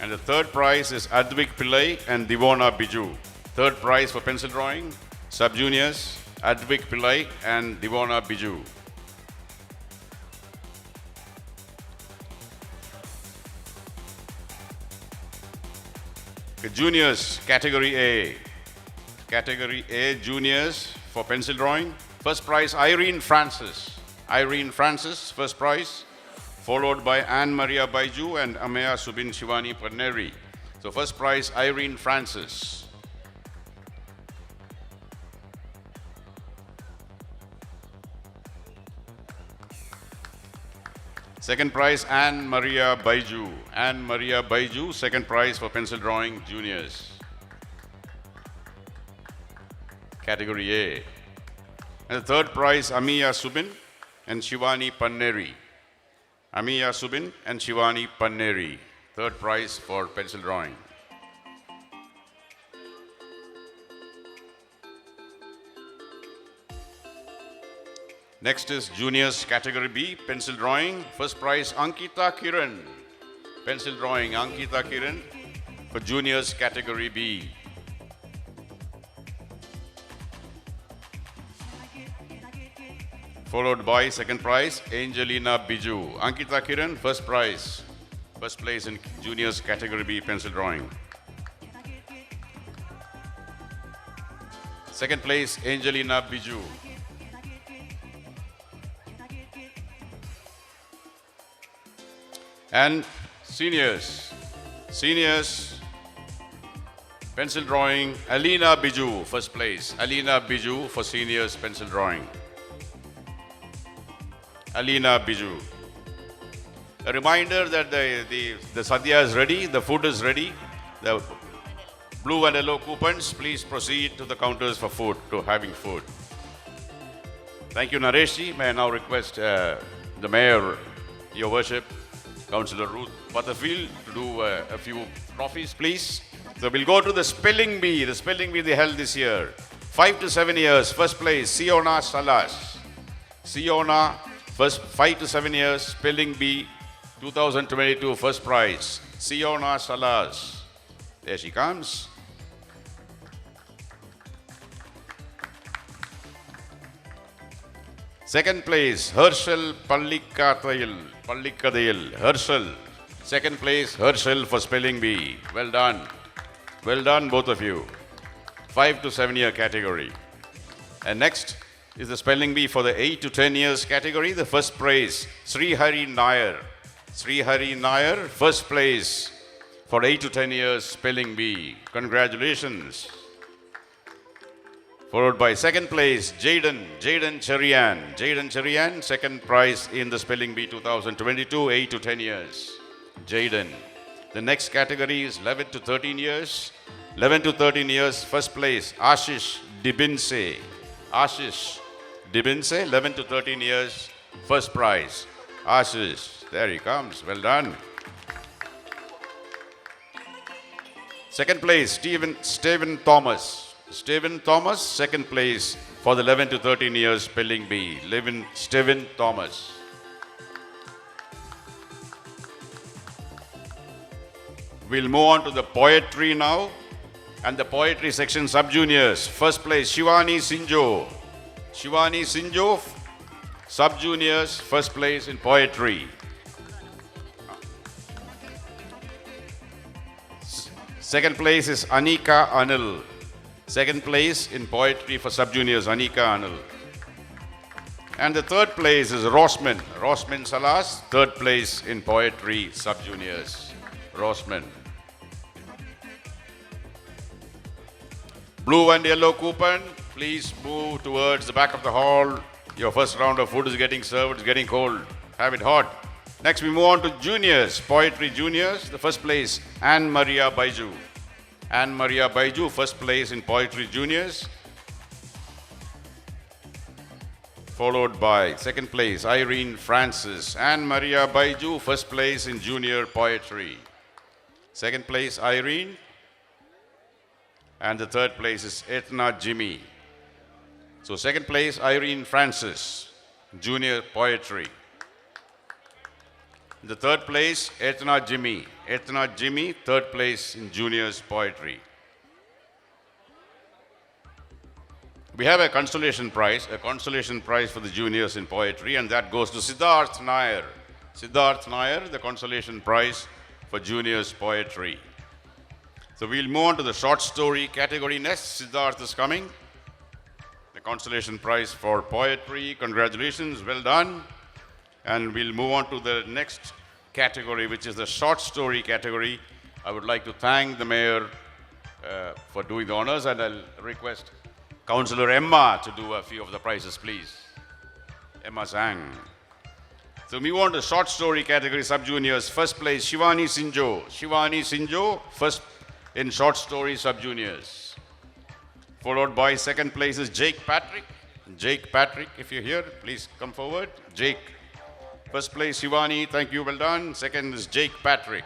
And the third prize is Advik Pillai and Divona Biju. Third prize for pencil drawing, sub-juniors, Advik Pillai and Divona Biju. Okay, juniors, category A. Category A, juniors for pencil drawing. First prize, Irene Francis. Irene Francis, first prize. Followed by Anne Maria Baiju and Ameya Subin Shivani Panneri. So first prize, Irene Francis. Second prize, Anne Maria Baiju. Anne Maria Baiju, second prize for pencil drawing, juniors. Category A. And the third prize, Amiya Subin and Shivani Panneri. Amiya Subin and Shivani Panneri. Third prize for pencil drawing. Next is juniors category B, pencil drawing. First prize, Ankita Kiran. Pencil drawing, Ankita Kiran for juniors category B. Followed by second prize, Angelina Biju. Ankita Kiran, first prize. First place in juniors category B, pencil drawing. Second place, Angelina Biju. And seniors. Seniors, pencil drawing, Alina Biju, first place. Alina Biju for seniors pencil drawing. Alina Biju. A reminder that the sadhya is ready, the food is ready. The blue and yellow coupons, please proceed to the counters for food, to having food. Thank you, Nareshji. May I now request the Mayor, Your Worship, Councillor Ruth Butterfield, to do a few trophies, please. So we'll go to the spelling bee. The spelling bee they held this year. 5 to 7 years, first place, Siona Salas. Siona, first 5 to 7 years, spelling bee, 2022, first prize. Siona Salas. There she comes. Second place, Herschel Pallikadayil. Herschel. Second place, Herschel for spelling bee. Well done. Well done, both of you. 5 to 7 year category. And next is the spelling bee for the 8 to 10 years category. The first prize, Sri Hari Nair. Sri Hari Nair, first place for 8 to 10 years spelling bee. Congratulations. Followed by second place, Jaden Cherian. Jaden Cherian, second prize in the spelling bee 2022, 8 to 10 years. Jaden. The next category is 11 to 13 years. 11 to 13 years, first place, Ashish Dibinse. Ashish Dibinse, 11 to 13 years, first prize. Ashish, there he comes, well done. Second place, Stephen Thomas. Stephen Thomas, second place for the 11 to 13 years spelling bee. Stephen Thomas. We'll move on to the poetry now. And the poetry section sub-juniors. First place, Shivani Sinjo. Shivani Sinjo, sub-juniors, first place in poetry. Second place is Anika Anil. Second place in poetry for sub-juniors, Anika Anil. And the third place is Rosman Salas, third place in poetry, sub-juniors, Rosman. Blue and yellow coupon, please move towards the back of the hall. Your first round of food is getting served, it's getting cold. Have it hot. Next we move on to juniors, poetry juniors. The first place, Anne Maria Baiju. Anne Maria Baiju, first place in poetry juniors. Followed by second place, Irene Francis. Anne Maria Baiju, first place in junior poetry. Second place, Irene. And the third place is Etna Jimmy. So second place, Irene Francis, junior poetry. The third place, Etna Jimmy. Etna Jimmy, third place in juniors poetry. We have a consolation prize for the juniors in poetry, and that goes to Siddharth Nair. Siddharth Nair, the consolation prize for juniors poetry. So we'll move on to the short story category next. Siddharth is coming. The consolation prize for poetry. Congratulations, well done. And we'll move on to the next category, which is the short story category. I would like to thank the mayor for doing the honors, and I'll request Councillor Emma to do a few of the prizes, please. Emma Zhang. So we want the short story category, sub-juniors. First place, Shivani Sinjo. Shivani Sinjo, first in short story sub-juniors. Followed by second place is Jake Patrick. Jake Patrick, if you're here, please come forward. Jake. First place, Shivani, thank you, well done. Second is Jake Patrick.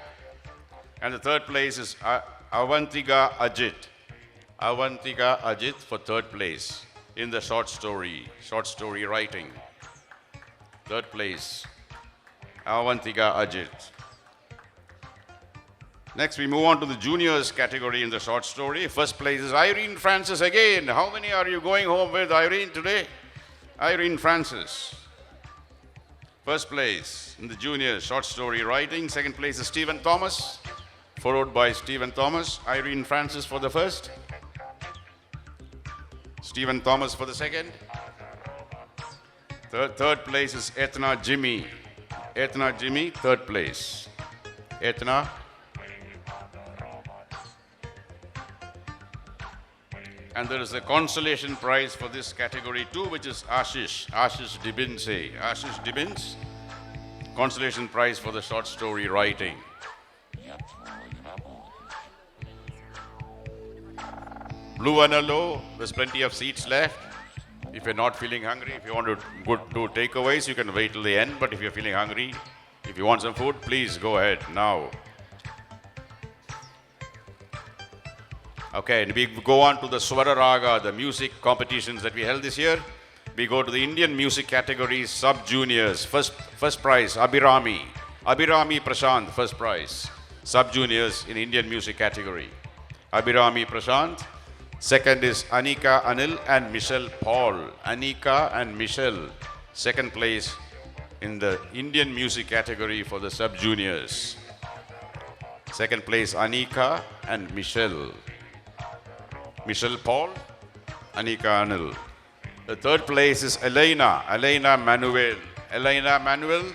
And the third place is Avantika Ajit. Avantika Ajit for third place in the short story writing. Third place, Avantika Ajit. Next, we move on to the juniors category in the short story. First place is Irene Francis again. How many are you going home with, Irene, today? Irene Francis. First place in the juniors short story writing. Second place is Stephen Thomas, followed by Stephen Thomas. Irene Francis for the first. Stephen Thomas for the second. Third place is Etna Jimmy. Etna Jimmy, third place. Etna. And there is a consolation prize for this category too, which is Ashish Dibinse. Ashish Dibins, consolation prize for the short story writing. Blue and yellow, there's plenty of seats left. If you're not feeling hungry, if you want to go do takeaways, you can wait till the end. But if you're feeling hungry, if you want some food, please go ahead now. Okay, and we go on to the Swara Raga, the music competitions that we held this year. We go to the Indian music category, sub-juniors. First prize, Abhirami. Abhirami Prashant, first prize. Sub-juniors in Indian music category. Abhirami Prashant. Second is Anika Anil and Michelle Paul. Anika and Michelle, second place in the Indian music category for the sub-juniors. Second place, Anika and Michelle. Michelle Paul, Anika Anil. The third place is Elena Manuel. Elena Manuel,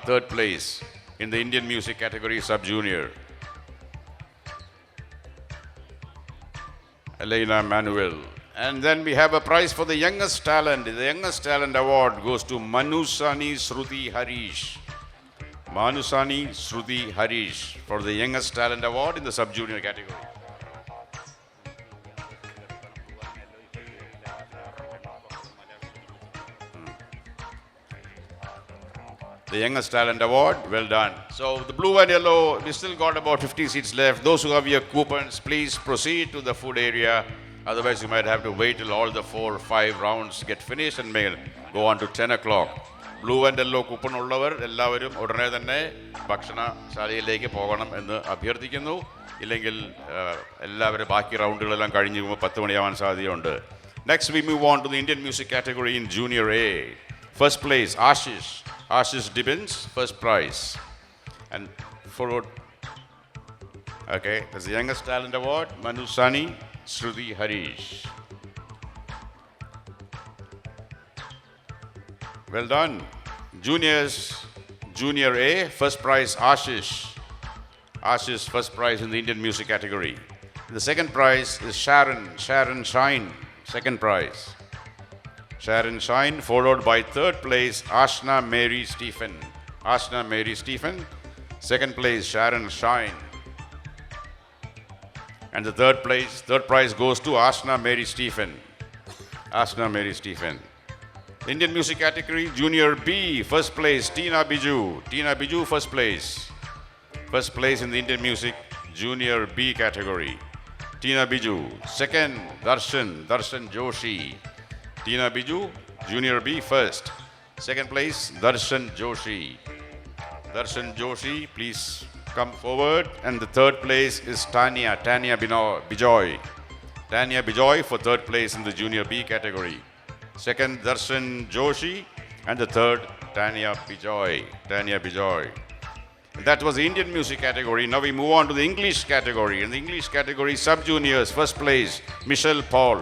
third place in the Indian music category sub-junior. Elena Manuel. And then we have a prize for the youngest talent. The youngest talent award goes to Manusani Shruti Harish. Manusani Shruti Harish for the youngest talent award in the sub-junior category. the Youngest Talent Award. Well done. So the blue and yellow, we still got about 50 seats left. Those who have your coupons, please proceed to the food area. Otherwise, you might have to wait till all the 4 or 5 rounds get finished and may go on to 10 o'clock. Blue and yellow coupon ഉള്ളവർ എല്ലാവരും ഉടനെ തന്നെ ഭക്ഷണശാലയിലേക്ക് പോകണം എന്ന് അഭ്യർത്ഥിക്കുന്നു. ഇല്ലെങ്കിൽ എല്ലാവരും ബാക്കി റൗണ്ടുകളെല്ലാം കഴിഞ്ഞ് കഴിയുമ്പോൾ 10 മണിയാവാൻ സാധ്യതയുണ്ട്. Next we move on to the Indian music category in Junior A. First place, Ashish Dibbins, first prize. And followed, okay, that's the Youngest Talent Award, Manu Sani, Shruti Harish. Well done. Junior A, first prize Ashish, first prize in the Indian music category. The second prize is Sharon Shine, second prize. Sharon Shine, followed by third place Ashna Mary Stephen, second place Sharon Shine. And the third prize goes to Ashna Mary Stephen. Indian music category, Junior B, first place, Tina Biju, first place. First place in the Indian music, Junior B category. Tina Biju. Second, Darshan Joshi. Tina Biju, Junior B first. Second place, Darshan Joshi, please come forward. And the third place is Tanya Bijoy. Tanya Bijoy for third place in the Junior B category. Second, Darshan Joshi, and the third, Tanya Bijoy. That was the Indian music category. Now we move on to the English category. In the English category, sub-juniors, first place, Michelle Paul.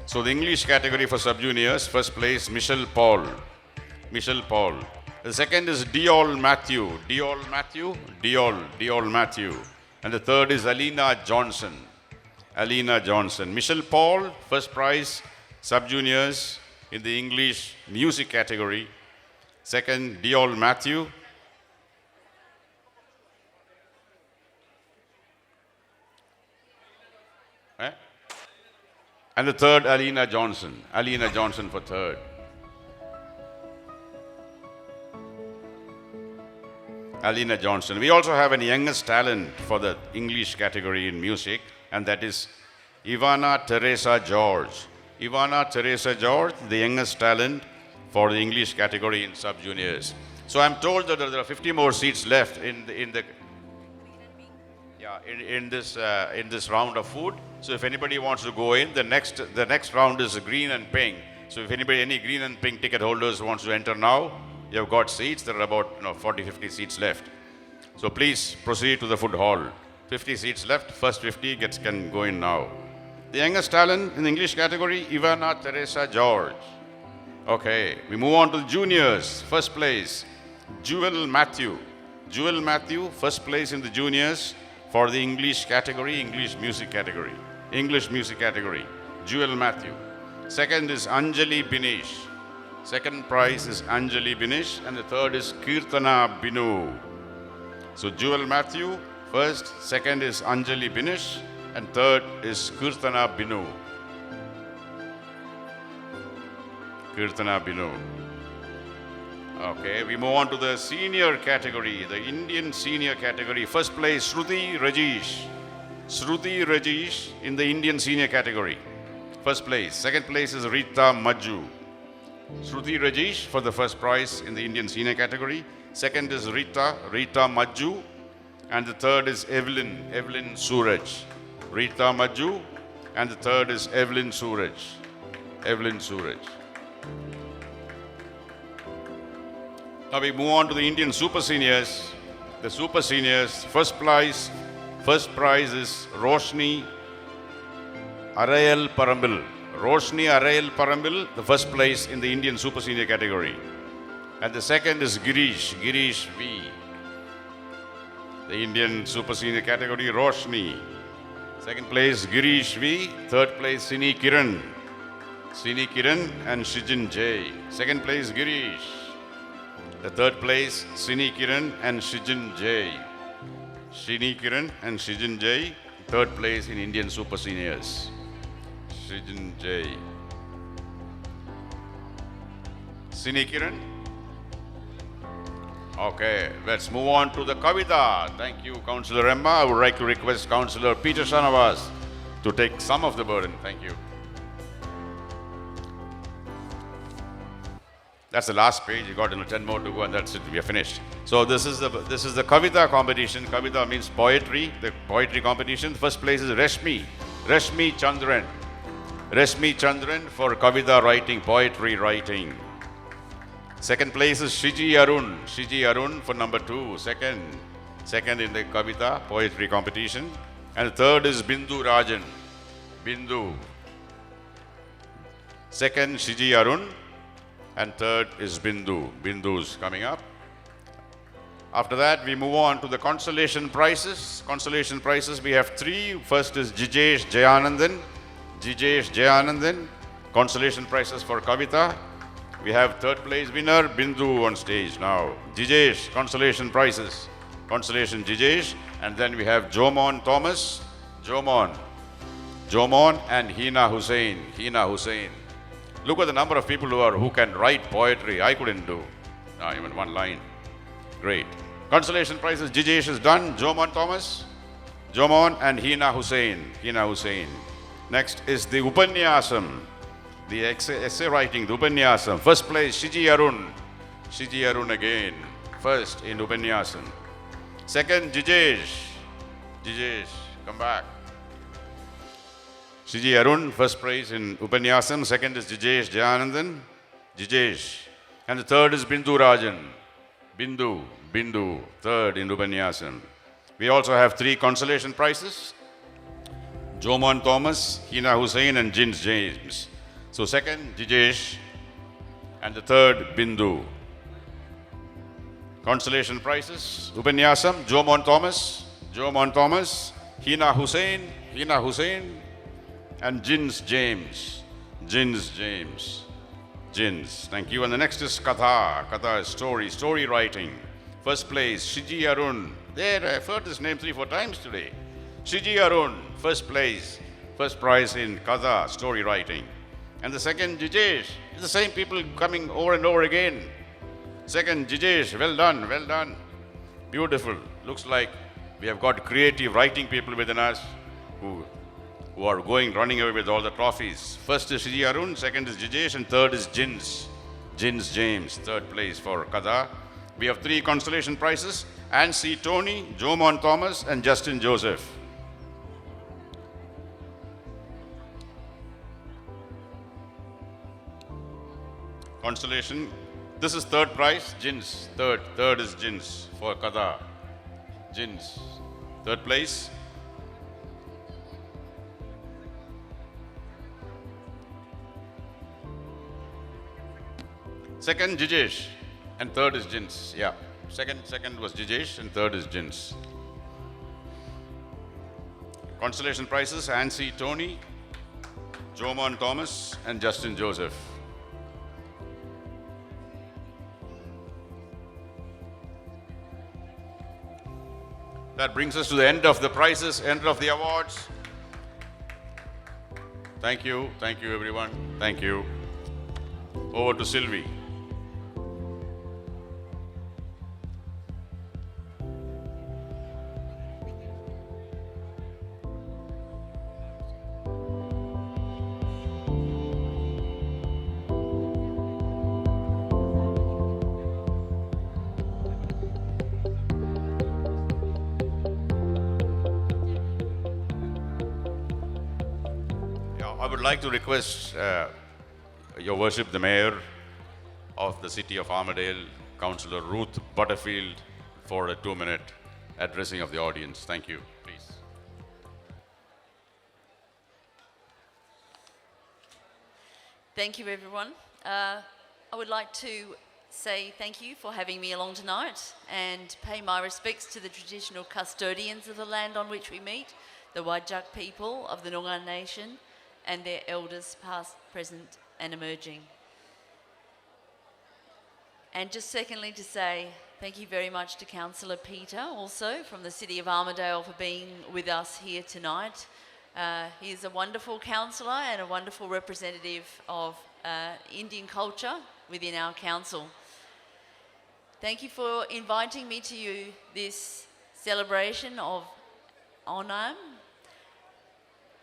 So the English category for sub-juniors, first place, Michelle Paul. The second is Diol Matthew. And the third is Alina Johnson. Michelle Paul, first prize, sub-juniors in the English music category. Second, Diol Matthew. And the third, Alina Johnson for third. Alina Johnson. We also have a youngest talent for the English category in music, and that is Ivana Teresa George. The youngest talent for the English category in sub-juniors. So I'm told that there are 50 more seats left in this round of food. So if anybody wants to go in, the next round is green and pink. So if any green and pink ticket holders wants to enter now, you have got seats. There are about 40-50 seats left. So please proceed to the food hall. 50 seats left. First 50 can go in now. The youngest talent in the English category, Ivana Teresa George. Okay, we move on to the juniors. First place, Jewel Matthew, first place in the juniors for the English music category. Jewel Matthew. Second is Anjali Binish. Second prize is Anjali Binish, and the third is Kirtana Binu. So Jewel Matthew first, second is Anjali Binish, and third is Kirtana Binu. Okay, we move on to the senior category, the Indian senior category. First place, Shruti Rajesh in the Indian senior category. First place. Second place is Rita Majju. Shruti Rajesh for the first prize in the Indian senior category. Second is Rita Majju, and the third is Evelyn Suraj. Rita Majju, and the third is Evelyn Suraj. Now we move on to the Indian super seniors. The super seniors, first prize is Roshni Arayal Parambil. The first place in the Indian super senior category. And the second is Girish V. The Indian super senior category, Roshni. Second place, Girish V. Third place, Sini Kiran and Shijin J. Second place, Girish. The third place, Sini Kiran and Shijin J. third place in Indian Super Seniors. Srijin J. Sinikiran. Okay, let's move on to the Kavita. Thank you, Councillor Emma. I would like to request Councillor Peter Shanavas to take some of the burden. Thank you. That's the last page. You got 10 more to go, and that's it. We are finished. So this is the Kavita competition. Kavita means poetry. The poetry competition. The first place is Rashmi Chandran. Rashmi Chandran for Kavita writing, poetry writing. Second place is Shiji Arun for number 2. Second in the Kavita poetry competition. And third is Bindu Rajan. Bindu. Second Shiji Arun. And third is Bindu. Bindu's coming up. After that, we move on to the consolation prizes. Consolation prizes, we have 3. First is Jijesh Jayanandan. Consolation prizes for Kavita. We have third place winner, Bindu, on stage now. Jijesh, consolation prizes. Consolation Jijesh. And then we have Jomon Thomas. Jomon and Hina Hussain. Look at the number of people who can write poetry. I couldn't do even one line. Great. Consolation prizes, Jijesh is done. Jomon Thomas. Jomon and Hina Hussain. Next is the Upanyasam. The essay writing, the Upanyasam. First place, Shiji Arun again. First in Upanyasam. Second, Jijesh, come back. Shiji Arun, first prize in Upanyasam. Second is Jijesh Jayanandan. And the third is Bindu Rajan. Bindu, third in Upanyasam. We also have 3 consolation prizes. Jomon Thomas, Hina Hussain and Jins James. So second, Jijesh, and the third, Bindu. Consolation prizes, Upanyasam, Jomon Thomas, Hina Hussain, and Jins James. Thank you. And the next is Katha is story writing. First place, Shiji Arun. There, I've heard this name 3-4 times today. Shiji Arun, first place, first prize in Katha, story writing. And the second, Jijesh. It's the same people coming over and over again. Second, Jijesh, well done. Beautiful. Looks like we have got creative writing people within us who are running away with all the trophies. First is Shiji Arun, second is Jijesh, and third is Jins James, third place for Katha. We have 3 consolation prizes, Anne C. Tony, Jomon Thomas, and Justin Joseph. Consolation. This is third prize, Jins. Third is Jins for Katha. Jins. Third place. Second, Jijesh. And third is Jins. Yeah. Second was Jijesh and third is Jins. Consolation prizes, Anne C. Tony, Jomon Thomas, and Justin Joseph. That brings us to the end of the prizes, end of the awards. Thank you everyone. Thank you. Over to Sylvie. I would like to request Your Worship, the Mayor of the City of Armadale, Councillor Ruth Butterfield, for a 2-minute addressing of the audience. Thank you, please. Thank you, everyone. I would like to say thank you for having me along tonight and pay my respects to the traditional custodians of the land on which we meet, the Wajak people of the Noongar Nation, and their elders past, present and emerging. And just secondly to say thank you very much to Councillor Peter also from the City of Armidale for being with us here tonight. He is a wonderful councillor and a wonderful representative of Indian culture within our council. Thank you for inviting me to this celebration of Onam.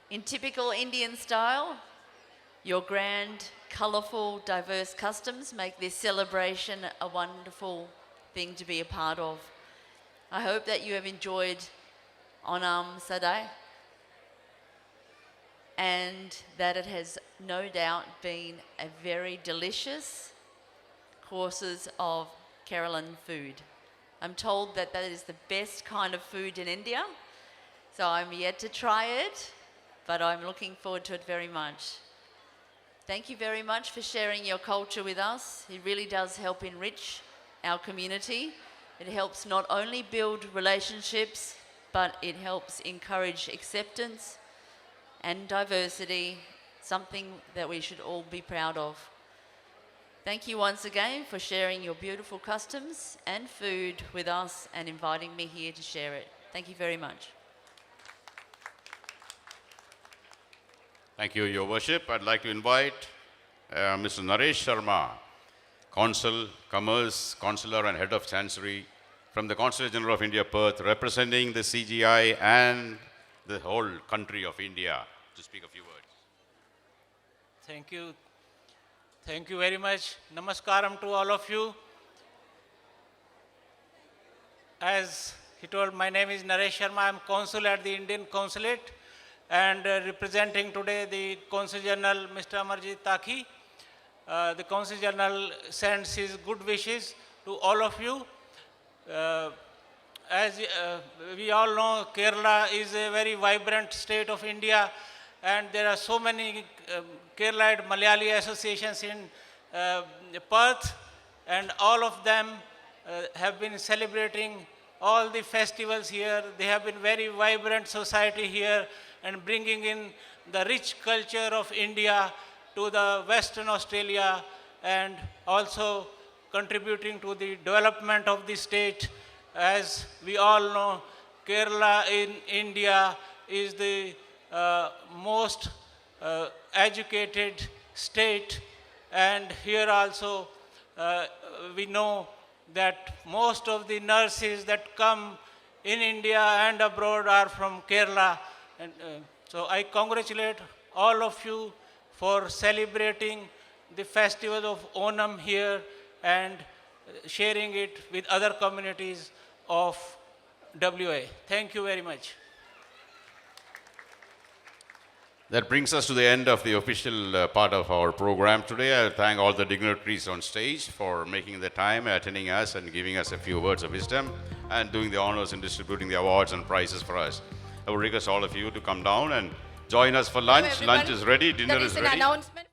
In typical Indian style, your grand, colourful, diverse customs make this celebration a wonderful thing to be a part of. I hope that you have enjoyed Onam Sadai and that it has no doubt been a very delicious courses of Keralan food. I'm told that that is the best kind of food in India, so I'm yet to try it, but I'm looking forward to it very much. Thank you very much for sharing your culture with us. It really does help enrich our community. It helps not only build relationships, but it helps encourage acceptance and diversity, something that we should all be proud of. Thank you once again for sharing your beautiful customs and food with us and inviting me here to share it. Thank you very much. Thank you, Your Worship. I'd like to invite Mr. Naresh Sharma, Consul, Commerce, Consular and Head of Chancery from the Consulate General of India, Perth, representing the CGI and the whole country of India, to speak a few words. Thank you. Thank you very much. Namaskaram to all of you. As he told, my name is Naresh Sharma. I'm Consul at the Indian Consulate and representing today the Consul General, Mr. Amarjit Taki. The Consul General sends his good wishes to all of you. As we all know, Kerala is a very vibrant state of India, and there are so many Kerala Malayali associations in Perth, and all of them have been celebrating all the festivals here. They have been very vibrant society here and bringing in the rich culture of India to the Western Australia and also contributing to the development of the state. As we all know, Kerala in India is the most educated state, and here also we know that most of the nurses that come in India and abroad are from Kerala. And so I congratulate all of you for celebrating the festival of Onam here and sharing it with other communities of WA. Thank you very much. That brings us to the end of the official part of our program today. I thank all the dignitaries on stage for making the time, attending us and giving us a few words of wisdom and doing the honors and distributing the awards and prizes for us. I would request all of you to come down and join us for lunch. Lunch is ready, dinner is ready. There is an announcement.